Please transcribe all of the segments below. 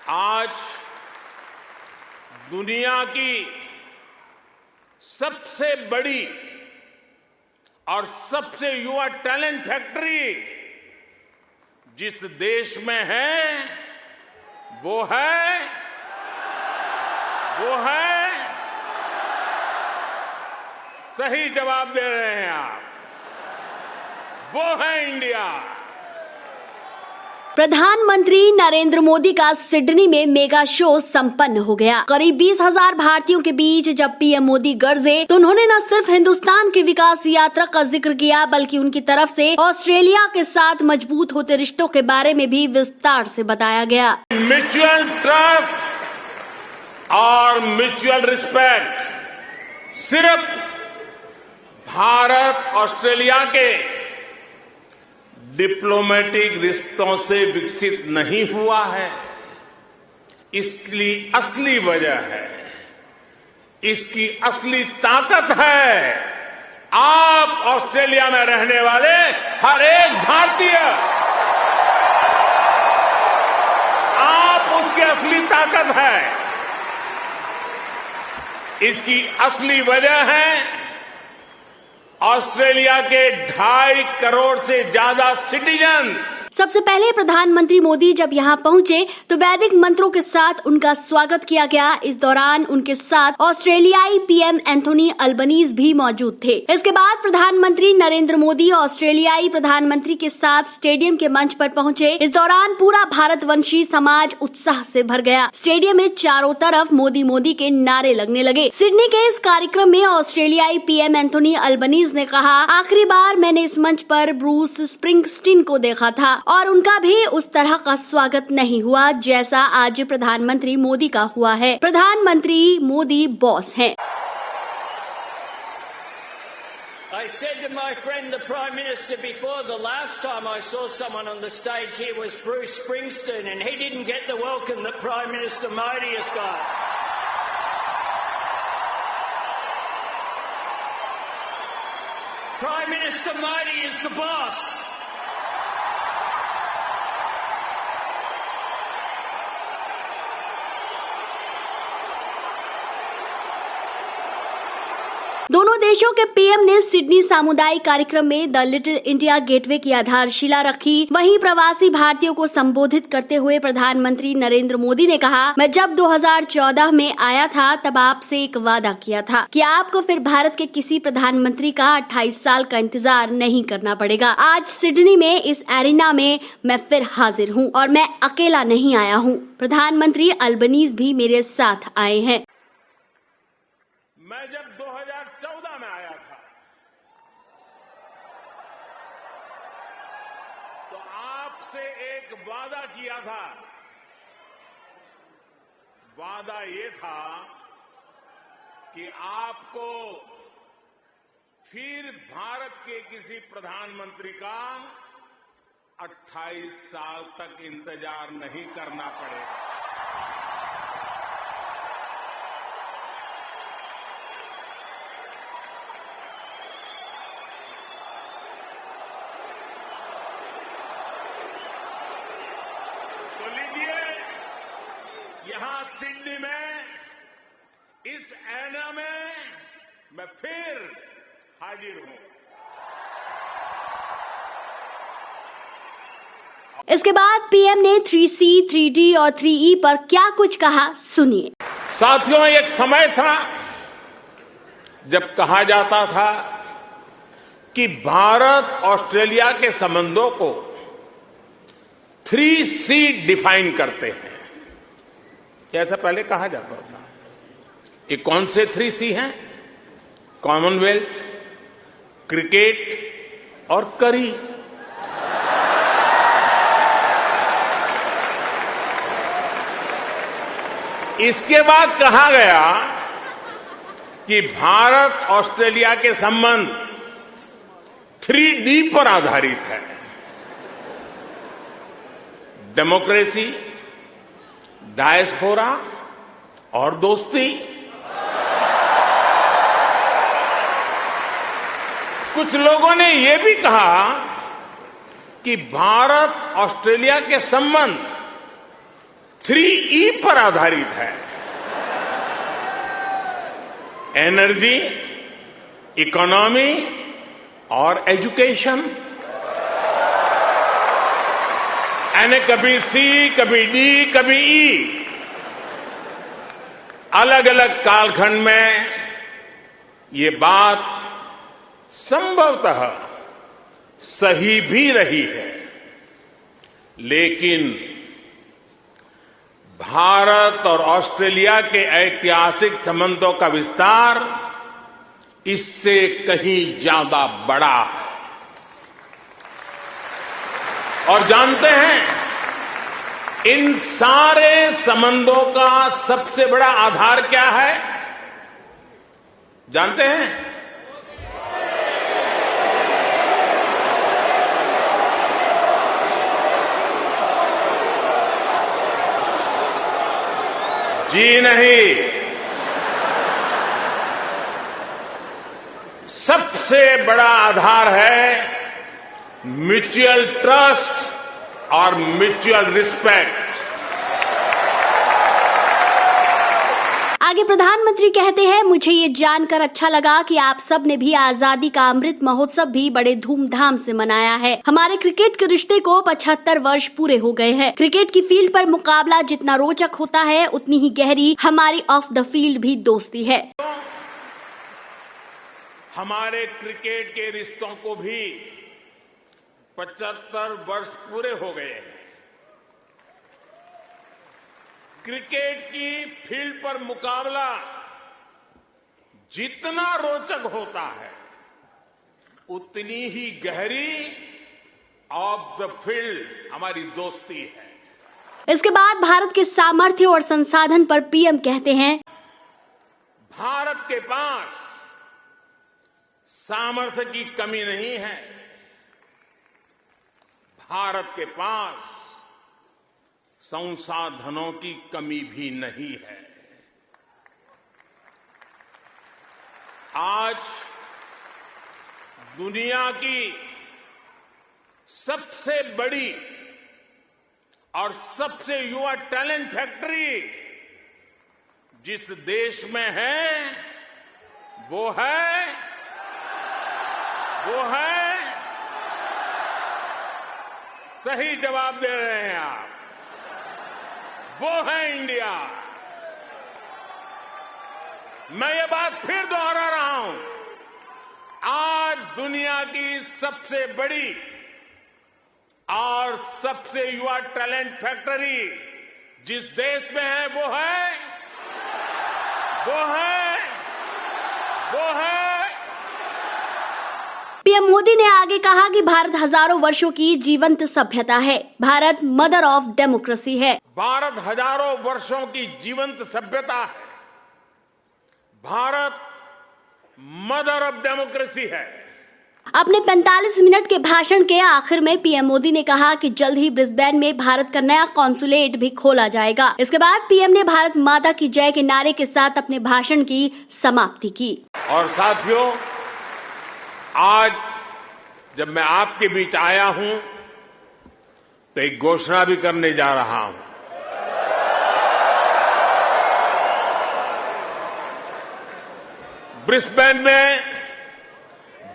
आज दुनिया की सबसे बड़ी और सबसे युवा टैलेंट फैक्ट्री जिस देश में है वो है सही जवाब दे रहे हैं आप, वो है इंडिया। प्रधानमंत्री नरेंद्र मोदी का सिडनी में मेगा शो संपन्न हो गया। करीब 20,000 भारतीयों के बीच जब पीएम मोदी गरजे तो उन्होंने न सिर्फ हिंदुस्तान की विकास यात्रा का जिक्र किया बल्कि उनकी तरफ से ऑस्ट्रेलिया के साथ मजबूत होते रिश्तों के बारे में भी विस्तार से बताया गया। म्यूचुअल ट्रस्ट और म्यूचुअल रिस्पेक्ट सिर्फ भारत ऑस्ट्रेलिया के डिप्लोमेटिक रिश्तों से विकसित नहीं हुआ है, इसकी असली वजह है, इसकी असली ताकत है आप ऑस्ट्रेलिया में रहने वाले हर एक भारतीय, आप उसकी असली ताकत है। इसकी असली वजह है ऑस्ट्रेलिया के 2.5 करोड़ से ज्यादा सिटीजन्स। सबसे पहले प्रधानमंत्री मोदी जब यहाँ पहुँचे तो वैदिक मंत्रों के साथ उनका स्वागत किया गया। इस दौरान उनके साथ ऑस्ट्रेलियाई पीएम एंथोनी अल्बनीज भी मौजूद थे। इसके बाद प्रधानमंत्री नरेंद्र मोदी ऑस्ट्रेलियाई प्रधानमंत्री के साथ स्टेडियम के मंच पर पहुँचे। इस दौरान पूरा भारतवंशी समाज उत्साह से भर गया। स्टेडियम में चारों तरफ मोदी मोदी के नारे लगने लगे। सिडनी के इस कार्यक्रम में ऑस्ट्रेलियाई पीएम एंथोनी अल्बनीज ने कहा, आखिरी बार मैंने इस मंच पर ब्रूस स्प्रिंगस्टीन को देखा था और उनका भी उस तरह का स्वागत नहीं हुआ जैसा आज प्रधानमंत्री मोदी का हुआ है। प्रधानमंत्री मोदी बॉस हैं। I said to my friend the Prime Minister before, the last time I saw someone on the stage here was Bruce Springsteen and he didn't get the welcome that Prime Minister Modi has got. Prime Minister Modi is the boss. दोनों देशों के PM ने Sydney सामुदायिक कार्यक्रम में the little India gateway की आधारशिला रखी। वहीं प्रवासी भारतीयों को संबोधित करते हुए प्रधानमंत्री नरेंद्र मोदी ने कहा, मैं जब 2014 में आया था तब आपसे एक वादा किया था कि आपको फिर भारत के किसी प्रधानमंत्री का 28 साल का इंतजार नहीं करना पड़ेगा। आज सिडनी में इस एरिना में मैं फिर हाजिर हूँ और मैं अकेला नहीं आया हूँ। प्रधानमंत्री अल्बनीज भी मेरे साथ आए हैं। मैं जब 2014 में आया था तो आपसे एक वादा किया था। वादा ये था कि आपको फिर भारत के किसी प्रधानमंत्री का 28 साल तक इंतजार नहीं करना पड़ेगा। तो लीजिए, यहां सिडनी में इस एरिना में मैं फिर हाजिर हूं। इसके बाद पीएम ने 3C, 3D और 3E पर क्या कुछ कहा, सुनिए। साथियों, एक समय था जब कहा जाता था कि भारत ऑस्ट्रेलिया के संबंधों को 3C डिफाइन करते हैं। ऐसा पहले कहा जाता था। ये कौन से 3C हैं? कॉमनवेल्थ, क्रिकेट और करी। इसके बाद कहा गया कि भारत ऑस्ट्रेलिया के संबंध 3D पर आधारित है। डेमोक्रेसी, डायस्पोरा और दोस्ती। कुछ लोगों ने यह भी कहा कि भारत ऑस्ट्रेलिया के संबंध 3E पर आधारित है। एनर्जी, इकोनॉमी और एजुकेशन। यानी कभी सी, कभी डी, कभी ई। अलग अलग कालखंड में ये बात संभवतः सही भी रही है, लेकिन भारत और ऑस्ट्रेलिया के ऐतिहासिक संबंधों का विस्तार इससे कहीं ज्यादा बड़ा है। और जानते हैं, इन सारे संबंधों का सबसे बड़ा आधार क्या है? जानते हैं? जी नहीं, सबसे बड़ा आधार है म्यूचुअल ट्रस्ट और म्यूचुअल रिस्पेक्ट। आगे प्रधानमंत्री कहते हैं, मुझे ये जानकर अच्छा लगा कि आप सब ने भी आजादी का अमृत महोत्सव भी बड़े धूमधाम से मनाया है। हमारे क्रिकेट के रिश्ते को 75 वर्ष पूरे हो गए हैं। क्रिकेट की फील्ड पर मुकाबला जितना रोचक होता है, उतनी ही गहरी हमारी ऑफ द फील्ड भी दोस्ती है। हमारे क्रिकेट के रिश्तों को भी 75 वर्ष पूरे हो गए हैं। क्रिकेट की फील्ड पर मुकाबला जितना रोचक होता है, उतनी ही गहरी ऑफ द फील्ड हमारी दोस्ती है। इसके बाद भारत के सामर्थ्य और संसाधन पर पीएम कहते हैं, भारत के पास सामर्थ्य की कमी नहीं है। भारत के पास संसाधनों की कमी भी नहीं है। आज दुनिया की सबसे बड़ी और सबसे युवा टैलेंट फैक्ट्री जिस देश में है, वो है सही जवाब दे रहे हैं आप, वो है इंडिया। मैं ये बात फिर दोहरा रहा हूं, आज दुनिया की सबसे बड़ी और सबसे युवा टैलेंट फैक्ट्री जिस देश में है, वो है पीएम मोदी ने आगे कहा कि भारत हजारों वर्षों की जीवंत सभ्यता है। भारत मदर ऑफ डेमोक्रेसी है। भारत हजारों वर्षों की जीवंत सभ्यता है। भारत मदर ऑफ डेमोक्रेसी है। अपने 45 मिनट के भाषण के आखिर में पीएम मोदी ने कहा कि जल्द ही ब्रिस्बेन में भारत का नया कॉन्सुलेट भी खोला जाएगा। इसके बाद पीएम ने भारत माता की जय के नारे के साथ अपने भाषण की समाप्ति की। और साथियों, आज जब मैं आपके बीच आया हूं तो एक घोषणा भी करने जा रहा हूं। ब्रिस्बेन में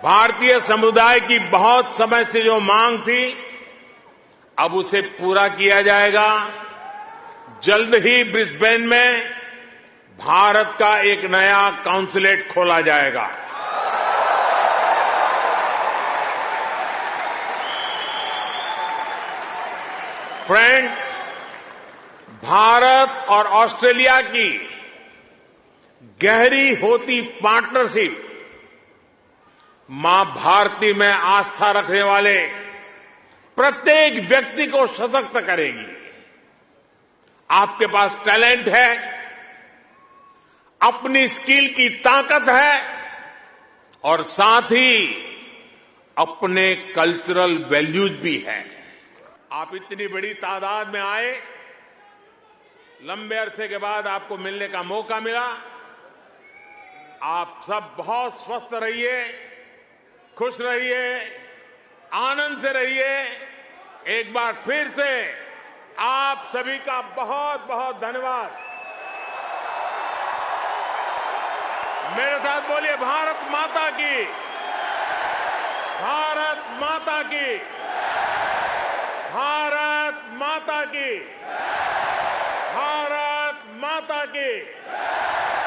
भारतीय समुदाय की बहुत समय से जो मांग थी, अब उसे पूरा किया जाएगा। जल्द ही ब्रिस्बेन में भारत का एक नया कॉन्सुलेट खोला जाएगा। फ्रेंड्स, भारत और ऑस्ट्रेलिया की गहरी होती पार्टनरशिप मां भारती में आस्था रखने वाले प्रत्येक व्यक्ति को सशक्त करेगी। आपके पास टैलेंट है, अपनी स्किल की ताकत है और साथ ही अपने कल्चरल वैल्यूज भी है। आप इतनी बड़ी तादाद में आए, लंबे अरसे के बाद आपको मिलने का मौका मिला। आप सब बहुत स्वस्थ रहिए, खुश रहिए, आनंद से रहिए। एक बार फिर से आप सभी का बहुत बहुत धन्यवाद। मेरे साथ बोलिए भारत माता की, भारत माता की, भारत माता की, भारत माता की।